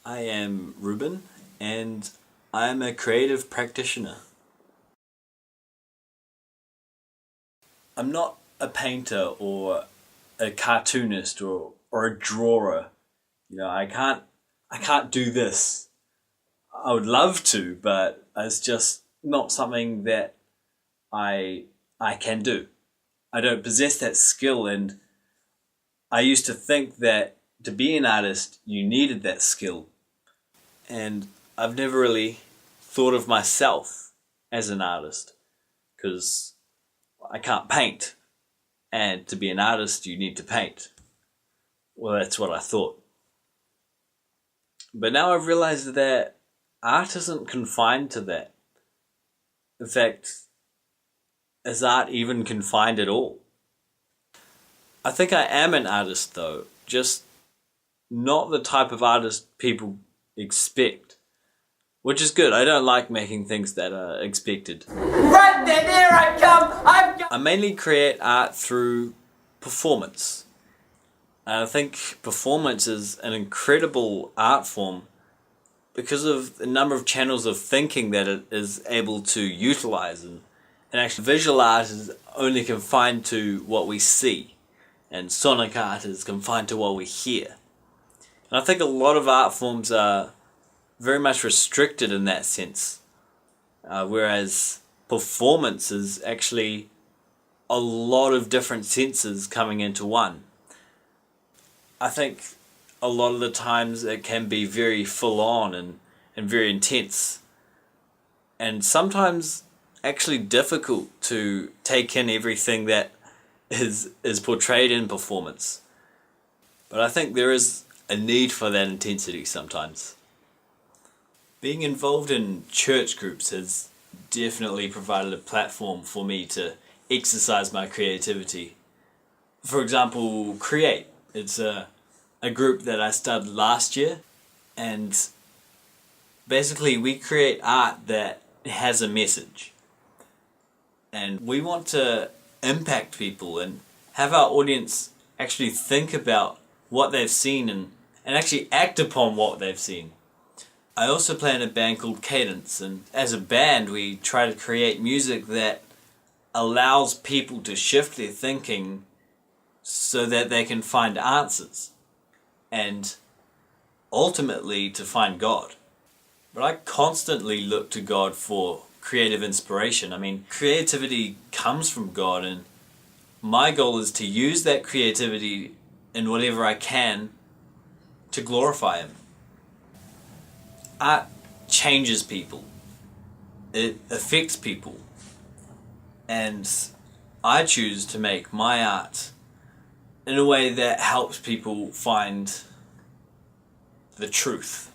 I am Reuben, and I am a creative practitioner. I'm not a painter or a cartoonist or a drawer. I can't do this. I would love to, but it's just not something that I can do. I don't possess that skill, and I used to think that to be an artist you needed that skill. And I've never really thought of myself as an artist because I can't paint. And to be an artist, you need to paint. Well, that's what I thought. But now I've realized that art isn't confined to that. In fact, is art even confined at all? I think I am an artist though, just not the type of artist people expect. Which is good. I don't like making things that are expected. Right then, here I come! I mainly create art through performance. And I think performance is an incredible art form because of the number of channels of thinking that it is able to utilize. And actually visual art is only confined to what we see, and sonic art is confined to what we hear. And I think a lot of art forms are very much restricted in that sense, whereas performance is actually a lot of different senses coming into one. I think a lot of the times it can be very full on and very intense, and sometimes actually difficult to take in everything that is portrayed in performance. But I think there is a need for that intensity sometimes. Being involved in church groups has definitely provided a platform for me to exercise my creativity. For example, Create. It's a group that I started last year, and basically we create art that has a message. And we want to impact people and have our audience actually think about what they've seen and actually act upon what they've seen. I also play in a band called Cadence, and as a band we try to create music that allows people to shift their thinking so that they can find answers and ultimately to find God. But I constantly look to God for creative inspiration. I mean, creativity comes from God, and my goal is to use that creativity in whatever I can to glorify Him. Art changes people. It affects people. And I choose to make my art in a way that helps people find the truth.